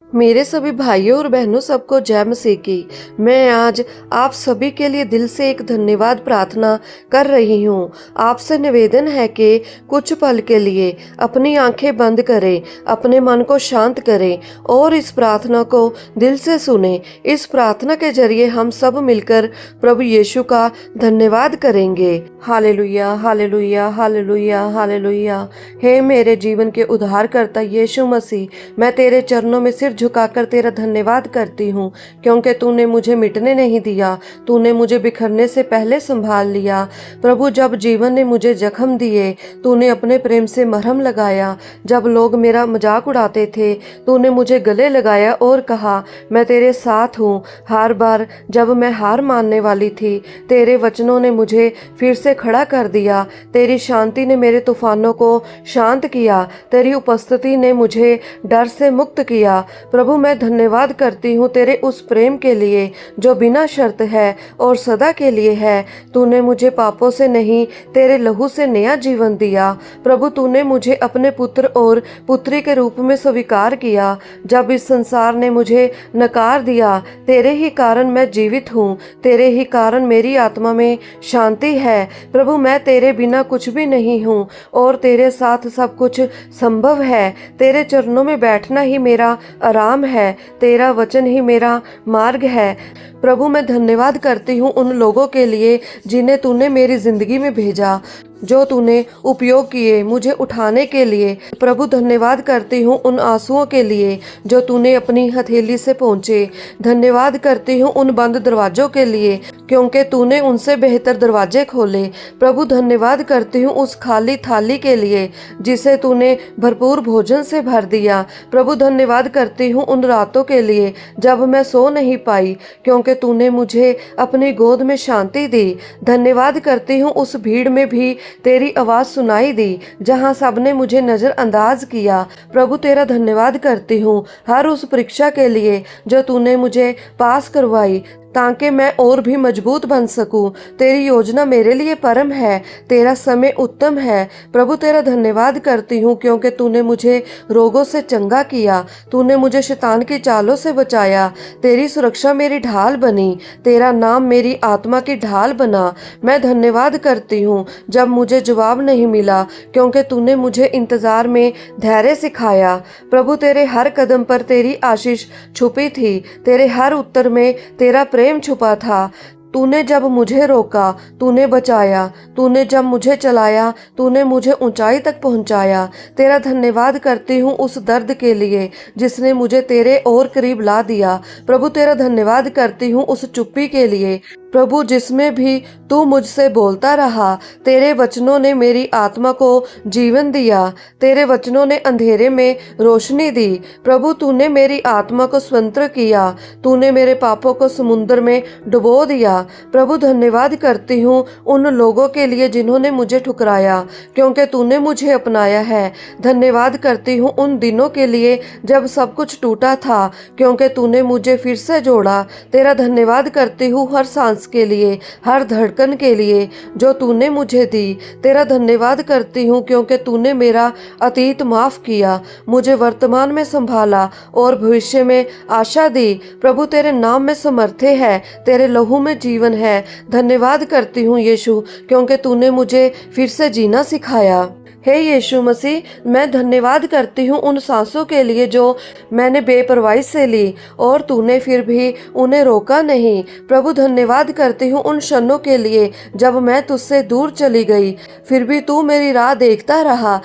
मेरे सभी भाइयों और बहनों सबको जय मसीह की। मैं आज आप सभी के लिए दिल से एक धन्यवाद प्रार्थना कर रही हूँ। आपसे निवेदन है कि कुछ पल के लिए अपनी आंखें बंद करें, अपने मन को शांत करें और इस प्रार्थना को दिल से सुनें। इस प्रार्थना के जरिए हम सब मिलकर प्रभु यीशु का धन्यवाद करेंगे। Hallelujah, hallelujah, hallelujah, hallelujah. हे मेरे जीवन के उद्धारकर्ता यीशु मसीह, मैं तेरे चरणों में सिर झुकाकर तेरा धन्यवाद करती हूँ, क्योंकि तूने मुझे मिटने नहीं दिया। तूने मुझे बिखरने से पहले संभाल लिया। प्रभु, जब जीवन ने मुझे जख्म दिए, तूने अपने प्रेम से मरहम लगाया। जब लोग मेरा मजाक उड़ाते थे, तूने मुझे गले लगाया और कहा, मैं तेरे साथ हूँ। हर बार जब मैं हार मानने वाली थी, तेरे वचनों ने मुझे फिर से खड़ा कर दिया। तेरी शांति ने मेरे तूफानों को शांत किया। तेरी उपस्थिति ने मुझे डर से मुक्त किया। प्रभु, मैं धन्यवाद करती हूँ तेरे उस प्रेम के लिए जो बिना शर्त है और सदा के लिए है। तूने मुझे पापों से नहीं, तेरे लहू से नया जीवन दिया। प्रभु, तूने मुझे अपने पुत्र और पुत्री के रूप में स्वीकार किया। जब इस संसार ने मुझे नकार दिया, तेरे ही कारण मैं जीवित हूँ। तेरे ही कारण मेरी आत्मा में शांति है। प्रभु, मैं तेरे बिना कुछ भी नहीं हूँ और तेरे साथ सब कुछ संभव है। तेरे चरणों में बैठना ही मेरा आराम है। तेरा वचन ही मेरा मार्ग है। प्रभु, मैं धन्यवाद करती हूँ उन लोगों के लिए जिन्हें तूने मेरी जिंदगी में भेजा, जो तूने उपयोग किए मुझे उठाने के लिए। प्रभु, धन्यवाद करती हूँ उन आंसुओं के लिए जो तूने अपनी हथेली से पहुँचे। धन्यवाद करती हूँ उन बंद दरवाजों के लिए, क्योंकि तूने उनसे बेहतर दरवाजे खोले। प्रभु, धन्यवाद करती हूँ उस खाली थाली के लिए जिसे तूने भरपूर भोजन से भर दिया। प्रभु, धन्यवाद करती हूँ उन रातों के लिए जब मैं सो नहीं पाई, क्योंकि तूने मुझे अपनी गोद में शांति दी। धन्यवाद करती हूँ उस भीड़ में भी तेरी आवाज सुनाई दी जहां सबने मुझे नजरअंदाज किया। प्रभु, तेरा धन्यवाद करती हूँ हर उस परीक्षा के लिए जो तूने मुझे पास करवाई, ताकि मैं और भी मजबूत बन सकूं। तेरी योजना मेरे लिए परम है, तेरा समय उत्तम है। प्रभु, तेरा धन्यवाद करती हूँ क्योंकि तूने मुझे रोगों से चंगा किया। तूने मुझे शैतान की चालों से बचाया। तेरी सुरक्षा मेरी ढाल बनी। तेरा नाम मेरी आत्मा की ढाल बना। मैं धन्यवाद करती हूँ जब मुझे जवाब नहीं मिला, क्योंकि तूने मुझे इंतजार में धैर्य सिखाया। प्रभु, तेरे हर कदम पर तेरी आशीष छुपी थी। तेरे हर उत्तर में तेरा प्रेम छुपा था। तूने जब मुझे रोका, तूने बचाया। तूने जब मुझे चलाया, तूने मुझे ऊंचाई तक पहुंचाया। तेरा धन्यवाद करती हूँ उस दर्द के लिए जिसने मुझे तेरे और करीब ला दिया। प्रभु, तेरा धन्यवाद करती हूँ उस चुप्पी के लिए, प्रभु, जिसमें भी तू मुझसे बोलता रहा। तेरे वचनों ने मेरी आत्मा को जीवन दिया। तेरे वचनों ने अंधेरे में रोशनी दी। प्रभु, तूने मेरी आत्मा को स्वतंत्र किया। तूने मेरे पापों को समुद्र में डुबो दिया। प्रभु, धन्यवाद करती हूँ उन लोगों के लिए जिन्होंने मुझे ठुकराया, क्योंकि तूने मुझे अपनाया है। धन्यवाद करती हूँ उन दिनों के लिए जब सब कुछ टूटा था, क्योंकि तूने मुझे फिर से जोड़ा। तेरा धन्यवाद करती हूँ हर सांस के लिए, हर धड़कन के लिए जो तूने मुझे दी। तेरा धन्यवाद करती हूँ क्योंकि तूने मेरा अतीत माफ किया, मुझे वर्तमान में संभाला और भविष्य में आशा दी। प्रभु, तेरे नाम में समर्थे है, तेरे लहू में जीवन है। धन्यवाद करती हूँ यीशु, क्योंकि तूने मुझे फिर से जीना सिखाया। हे यीशु मसीह, मैं धन्यवाद करती हूँ उन सांसों के लिए जो मैंने बेपरवाही से ली और तूने फिर भी उन्हें रोका नहीं। प्रभु, धन्यवाद करती हूँ उन क्षणों के लिए जब मैं तुझसे दूर चली गई, फिर भी तू मेरी राह देखता रहा।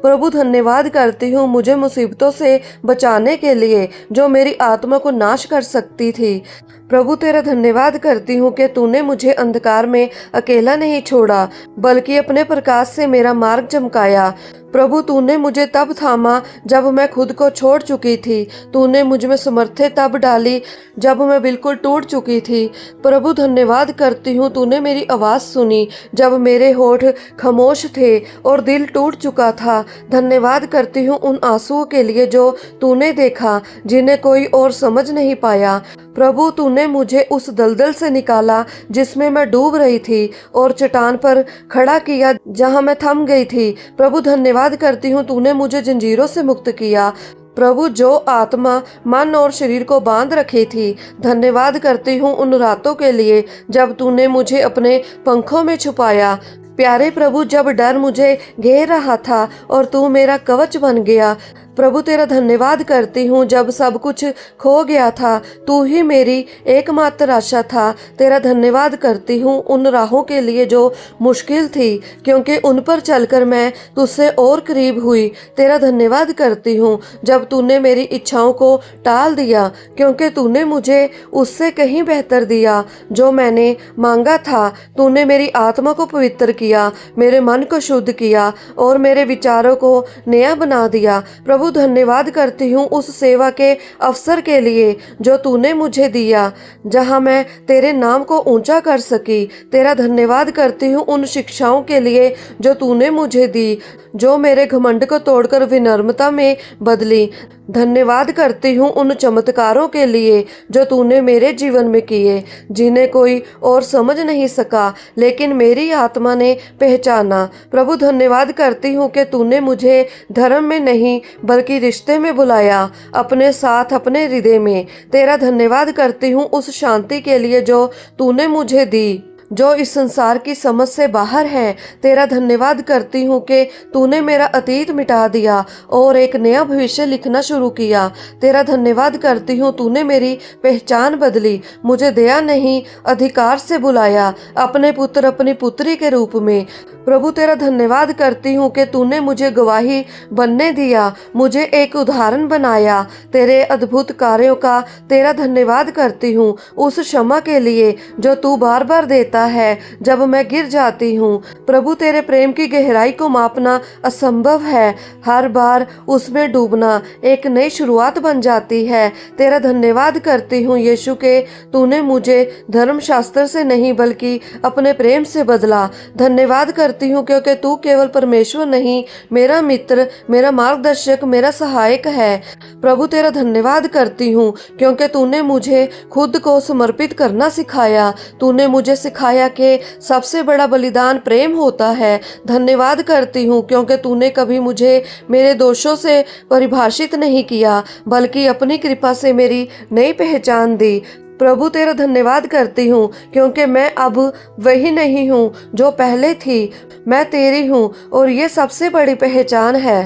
प्रभु, धन्यवाद करती हूँ मुझे मुसीबतों से बचाने के लिए जो मेरी आत्मा को नाश कर सकती थी। प्रभु, तेरा धन्यवाद करती हूँ कि तूने मुझे अंधकार में अकेला नहीं छोड़ा, बल्कि अपने प्रकाश से मेरा मार्ग चमकाया। प्रभु, तूने मुझे तब थामा जब मैं खुद को छोड़ चुकी थी। तूने मुझ में समर्थे तब डाली जब मैं बिल्कुल टूट चुकी थी। प्रभु, धन्यवाद करती हूँ तूने मेरी आवाज़ सुनी जब मेरे होठ खामोश थे और दिल टूट चुका था। धन्यवाद करती हूँ उन आंसुओं के लिए जो तूने देखा, जिन्हें कोई और समझ नहीं पाया। प्रभु, तूने मुझे उस दलदल से निकाला जिसमें मैं डूब रही थी और चट्टान पर खड़ा किया जहां मैं थम गई थी। प्रभु, धन्यवाद करती हूँ तूने मुझे जंजीरों से मुक्त किया। प्रभु, जो आत्मा मन और शरीर को बांध रखी थी, धन्यवाद करती हूँ उन रातों के लिए जब तूने मुझे अपने पंखों में छुपाया। प्यारे प्रभु, जब डर मुझे घेर रहा था और तू मेरा कवच बन गया। प्रभु, तेरा धन्यवाद करती हूँ जब सब कुछ खो गया था, तू ही मेरी एकमात्र आशा था। तेरा धन्यवाद करती हूँ उन राहों के लिए जो मुश्किल थी, क्योंकि उन पर चलकर मैं तुझसे और करीब हुई। तेरा धन्यवाद करती हूँ जब तूने मेरी इच्छाओं को टाल दिया, क्योंकि तूने मुझे उससे कहीं बेहतर दिया जो मैंने मांगा था। तूने मेरी आत्मा को पवित्र किया, मेरे मन को शुद्ध किया और मेरे विचारों को नया बना दिया। प्रभु, धन्यवाद करती हूँ उस सेवा के अवसर के लिए जो तूने मुझे दिया, जहाँ मैं तेरे नाम को ऊंचा कर सकी। तेरा धन्यवाद करती हूँ उन शिक्षाओं के लिए जो तूने मुझे दी, जो मेरे घमंड को तोड़कर विनम्रता में बदली। धन्यवाद करती हूँ उन चमत्कारों के लिए जो तूने मेरे जीवन में किए, जिन्हें कोई और समझ नहीं सका, लेकिन मेरी आत्मा ने पहचाना। प्रभु, धन्यवाद करती हूँ कि तूने मुझे धर्म में नहीं बल्कि रिश्ते में बुलाया, अपने साथ, अपने हृदय में। तेरा धन्यवाद करती हूँ उस शांति के लिए जो तूने मुझे दी, जो इस संसार की समझ से बाहर है। तेरा धन्यवाद करती हूँ कि तूने मेरा अतीत मिटा दिया और एक नया भविष्य लिखना शुरू किया। तेरा धन्यवाद करती हूँ तूने मेरी पहचान बदली, मुझे दया नहीं अधिकार से बुलाया, अपने पुत्र, अपनी पुत्री के रूप में। प्रभु, तेरा धन्यवाद करती हूँ कि तूने मुझे गवाही बनने दिया, मुझे एक उदाहरण बनाया। तेरे अद्भुत कार्यों का तेरा धन्यवाद करती हूँ, उस क्षमा के लिए जो तू बार बार देता है जब मैं गिर जाती हूँ। प्रभु, तेरे प्रेम की गहराई को मापना असंभव है, हर बार उसमें डूबना एक नई शुरुआत बन जाती है। तेरा धन्यवाद करती हूँ यीशु के तूने मुझे धर्मशास्त्र से नहीं बल्कि अपने प्रेम से बदला। धन्यवाद करती हूँ क्योंकि तू केवल परमेश्वर नहीं, मेरा मित्र, मेरा मार्गदर्शक, मेरा सहायक है। प्रभु, तेरा धन्यवाद करती हूँ क्योंकि तूने मुझे खुद को समर्पित करना सिखाया। तूने मुझे सिखाया कि सबसे बड़ा बलिदान प्रेम होता है। धन्यवाद करती हूँ क्योंकि तूने कभी मुझे मेरे दोषों से परिभाषित नहीं किया, बल्कि अपनी कृपा से मेरी नई पहचान दी। प्रभु, तेरा धन्यवाद करती हूँ क्योंकि मैं अब वही नहीं हूँ जो पहले थी, मैं तेरी हूँ और ये सबसे बड़ी पहचान है।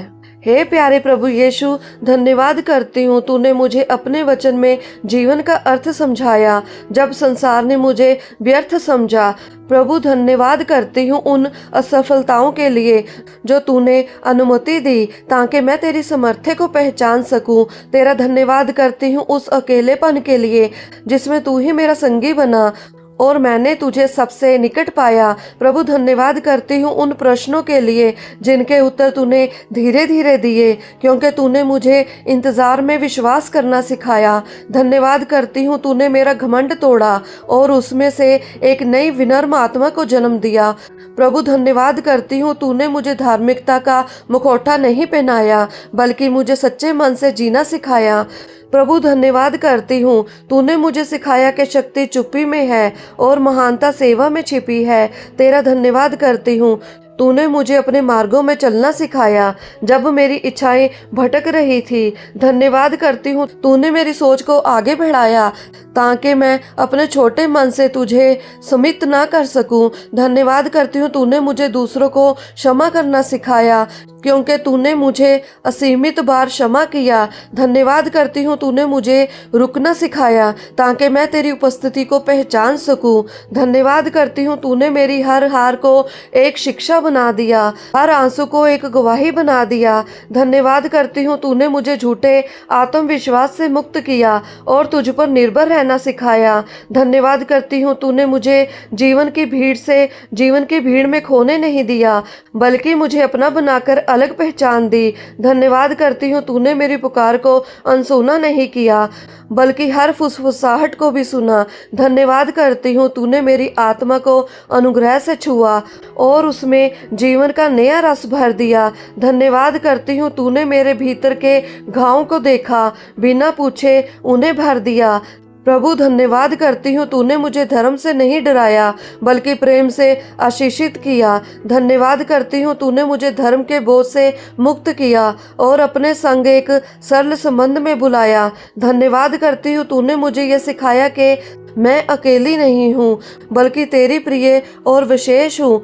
हे प्यारे प्रभु यीशु, धन्यवाद करती हूँ तूने मुझे अपने वचन में जीवन का अर्थ समझाया जब संसार ने मुझे व्यर्थ समझा। प्रभु, धन्यवाद करती हूँ उन असफलताओं के लिए जो तूने अनुमति दी ताकि मैं तेरी समर्थ्य को पहचान सकूं। तेरा धन्यवाद करती हूँ उस अकेलेपन के लिए जिसमें तू ही मेरा संगी बना और मैंने तुझे सबसे निकट पाया। प्रभु, धन्यवाद करती हूँ उन प्रश्नों के लिए जिनके उत्तर तूने धीरे धीरे दिए, क्योंकि तूने मुझे इंतजार में विश्वास करना सिखाया। धन्यवाद करती हूँ तूने मेरा घमंड तोड़ा और उसमें से एक नई विनम्र आत्मा को जन्म दिया। प्रभु, धन्यवाद करती हूँ तूने मुझे धार्मिकता का मुखौटा नहीं पहनाया, बल्कि मुझे सच्चे मन से जीना सिखाया। प्रभु, धन्यवाद करती हूँ तूने मुझे सिखाया कि शक्ति चुप्पी में है और महानता सेवा में छिपी है। तेरा धन्यवाद करती हूँ तूने मुझे अपने मार्गों में चलना सिखाया जब मेरी इच्छाएं भटक रही थी। धन्यवाद करती हूँ तूने मेरी सोच को आगे बढ़ाया ताकि मैं अपने छोटे मन से तुझे समित ना कर सकूं। धन्यवाद करती हूँ तूने मुझे दूसरों को क्षमा करना सिखाया क्योंकि तूने मुझे असीमित बार क्षमा किया। धन्यवाद करती हूँ तूने मुझे रुकना सिखाया ताकि मैं तेरी उपस्थिति को पहचान सकूं। धन्यवाद करती हूँ तूने मेरी हर हार को एक शिक्षा बना दिया, हर आंसू को एक गवाही बना दिया। धन्यवाद करती हूँ तूने मुझे झूठे आत्मविश्वास से मुक्त किया और तुझ पर निर्भर रहना सिखाया। धन्यवाद करती हूँ तूने मुझे जीवन की भीड़ में खोने नहीं दिया, बल्कि मुझे अपना बनाकर अलग पहचान दी। धन्यवाद करती हूँ तूने मेरी पुकार को अनसुना नहीं किया, बल्कि हर फुसफुसाहट को भी सुना। धन्यवाद करती हूँ तूने मेरी आत्मा को अनुग्रह से छुआ और उसमें जीवन का नया रस भर दिया। धन्यवाद करती हूँ तूने मेरे भीतर के घावों को देखा, बिना पूछे उन्हें भर दिया। प्रभु धन्यवाद करती हूँ तूने मुझे धर्म से नहीं डराया बल्कि प्रेम से आशीषित किया। धन्यवाद करती हूँ तूने मुझे धर्म के बोझ से मुक्त किया और अपने संग एक सरल संबंध में बुलाया। धन्यवाद करती हूँ तूने मुझे यह सिखाया कि मैं अकेली नहीं हूँ बल्कि तेरी प्रिय और विशेष हूँ।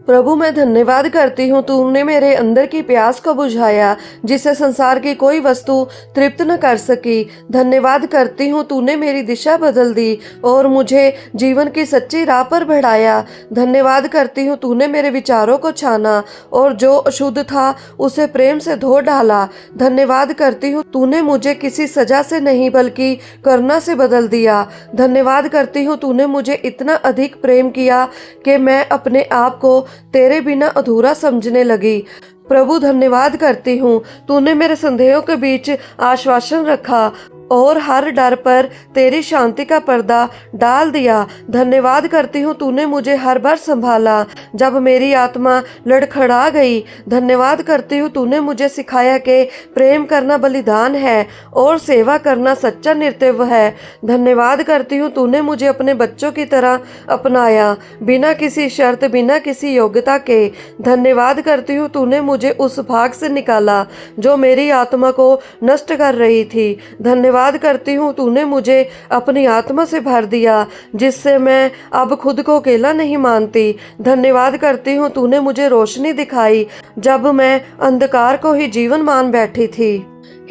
प्रभु मैं धन्यवाद करती हूँ तूने मेरे अंदर की प्यास को बुझाया जिसे संसार की कोई वस्तु तृप्त न कर सकी। धन्यवाद करती हूँ तूने मेरी दिशा बदल दी और मुझे जीवन की सच्ची राह पर बढ़ाया। धन्यवाद करती हूँ तूने मेरे विचारों को छाना और जो अशुद्ध था उसे प्रेम से धो डाला। धन्यवाद करती हूँ तूने मुझे किसी सजा से नहीं बल्कि करुणा से बदल दिया। धन्यवाद करती हूँ तूने मुझे इतना अधिक प्रेम किया कि मैं अपने आप को तेरे बिना अधूरा समझने लगी। प्रभु धन्यवाद करती हूँ तूने मेरे संदेहों के बीच आश्वासन रखा और हर डर पर तेरी शांति का पर्दा डाल दिया। धन्यवाद करती हूँ तूने मुझे हर बार संभाला जब मेरी आत्मा लड़खड़ा गई। धन्यवाद करती हूँ तूने मुझे सिखाया कि प्रेम करना बलिदान है और सेवा करना सच्चा नृत्य है। धन्यवाद करती हूँ तूने मुझे अपने बच्चों की तरह अपनाया बिना किसी शर्त बिना किसी योग्यता के। धन्यवाद करती हूँ तूने मुझे उस भाग से निकाला जो मेरी आत्मा को नष्ट कर रही थी। धन्यवाद करती हूँ तूने मुझे अपनी आत्मा से भर दिया जिससे मैं अब खुद को अकेला नहीं मानती। धन्यवाद करती हूँ तूने मुझे रोशनी दिखाई जब मैं अंधकार को ही जीवन मान बैठी थी।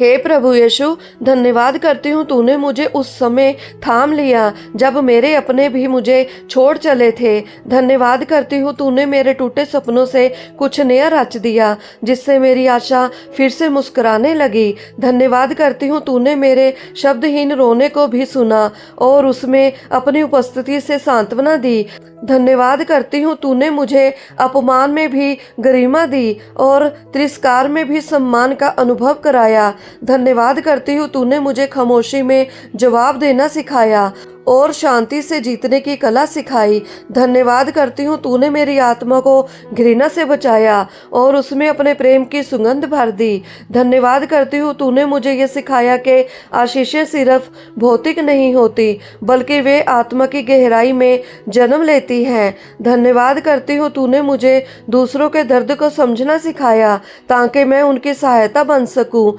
हे प्रभु यीशु धन्यवाद करती हूँ तूने मुझे उस समय थाम लिया जब मेरे अपने भी मुझे छोड़ चले थे। धन्यवाद करती हूँ तूने मेरे टूटे सपनों से कुछ नया रच दिया जिससे मेरी आशा फिर से मुस्कुराने लगी। धन्यवाद करती हूँ तूने मेरे शब्दहीन रोने को भी सुना और उसमें अपनी उपस्थिति से सांत्वना दी। धन्यवाद करती हूँ तूने मुझे अपमान में भी गरिमा दी और तिरस्कार में भी सम्मान का अनुभव कराया। धन्यवाद करती हूँ तूने मुझे खामोशी में जवाब देना सिखाया और शांति से जीतने की कला सिखाई। धन्यवाद करती हूँ तूने मेरी आत्मा को घृणा से बचाया और उसमें अपने प्रेम की सुगंध भर दी। धन्यवाद करती हूँ तूने मुझे ये सिखाया कि आशीषें सिर्फ भौतिक नहीं होती बल्कि वे आत्मा की गहराई में जन्म लेती हैं। धन्यवाद करती हूँ तूने मुझे दूसरों के दर्द को समझना सिखाया ताकि मैं उनकी सहायता बन सकूं।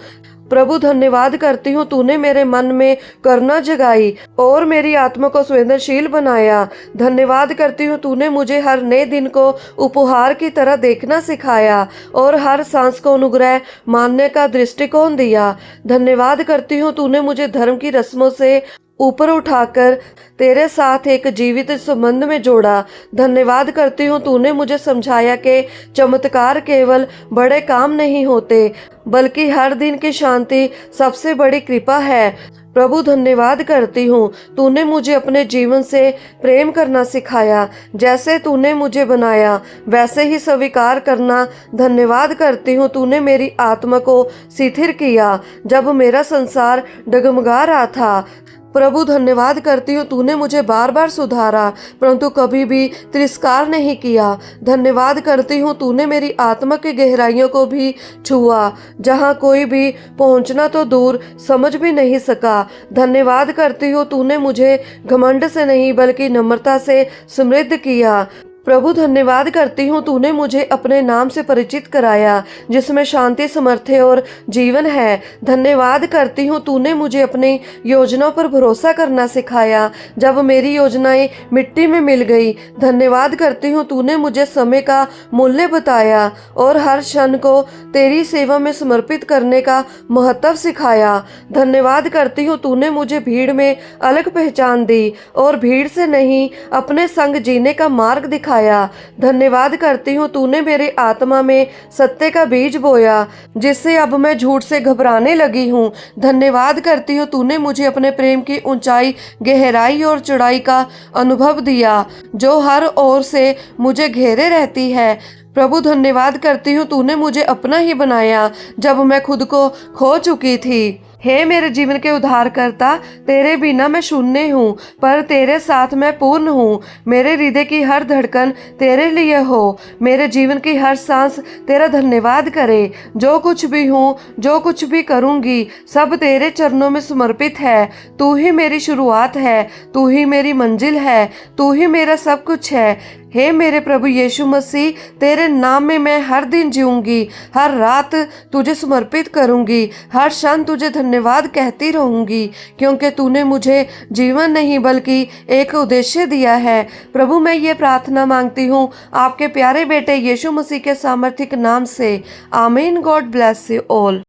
प्रभु धन्यवाद करती हूँ तूने मेरे मन में करुणा जगाई और मेरी आत्मा को संवेदनशील बनाया। धन्यवाद करती हूँ तूने मुझे हर नए दिन को उपहार की तरह देखना सिखाया और हर सांस को अनुग्रह मानने का दृष्टिकोण दिया। धन्यवाद करती हूँ तूने मुझे धर्म की रस्मों से ऊपर उठाकर तेरे साथ एक जीवित संबंध में जोड़ा। धन्यवाद करती हूँ तूने मुझे समझाया कि चमत्कार केवल बड़े काम नहीं होते बल्कि हर दिन की शांति सबसे बड़ी कृपा है। प्रभु धन्यवाद करती हूँ तूने मुझे अपने जीवन से प्रेम करना सिखाया। जैसे तूने मुझे बनाया वैसे ही स्वीकार करना। धन्यवाद करती हूँ तूने मेरी आत्मा को शिथिल किया जब मेरा संसार डगमगा रहा था। प्रभु धन्यवाद करती हूँ तूने मुझे बार बार सुधारा परंतु कभी भी तिरस्कार नहीं किया। धन्यवाद करती हूँ तूने मेरी आत्मा की गहराइयों को भी छुआ जहाँ कोई भी पहुँचना तो दूर समझ भी नहीं सका। धन्यवाद करती हूँ तूने मुझे घमंड से नहीं बल्कि नम्रता से समृद्ध किया। प्रभु धन्यवाद करती हूँ तूने मुझे अपने नाम से परिचित कराया जिसमें शांति समर्थ्य और जीवन है। धन्यवाद करती हूँ तूने मुझे अपनी योजनाओं पर भरोसा करना सिखाया जब मेरी योजनाएं मिट्टी में मिल गई। धन्यवाद करती हूँ तूने मुझे समय का मूल्य बताया और हर क्षण को तेरी सेवा में समर्पित करने का महत्व सिखाया। धन्यवाद करती हूँ तूने मुझे भीड़ में अलग पहचान दी और भीड़ से नहीं अपने संग जीने का मार्ग दिखाया। धन्यवाद करती हूँ तूने मेरे आत्मा में सत्य का बीज बोया जिससे अब मैं झूठ से घबराने लगी हूँ। धन्यवाद करती हूँ तूने मुझे अपने प्रेम की ऊंचाई गहराई और चौड़ाई का अनुभव दिया जो हर ओर से मुझे घेरे रहती है। प्रभु धन्यवाद करती हूँ तूने मुझे अपना ही बनाया जब मैं खुद को खो चुकी थी। हे मेरे जीवन के उद्धारकर्ता, तेरे बिना मैं शून्य हूँ, पर तेरे साथ मैं पूर्ण हूँ। मेरे हृदय की हर धड़कन तेरे लिए हो, मेरे जीवन की हर सांस तेरा धन्यवाद करे। जो कुछ भी हूँ, जो कुछ भी करूँगी, सब तेरे चरणों में समर्पित है। तू ही मेरी शुरुआत है, तू ही मेरी मंजिल है, तू ही मेरा सब कुछ है। हे मेरे प्रभु यीशु मसीह, तेरे नाम में मैं हर दिन जीऊँगी, हर रात तुझे समर्पित करूँगी, हर क्षण तुझे धन्यवाद कहती रहूँगी, क्योंकि तूने मुझे जीवन नहीं बल्कि एक उद्देश्य दिया है। प्रभु, मैं ये प्रार्थना मांगती हूँ आपके प्यारे बेटे यीशु मसीह के सामर्थ्यक नाम से। आमीन। God bless you all.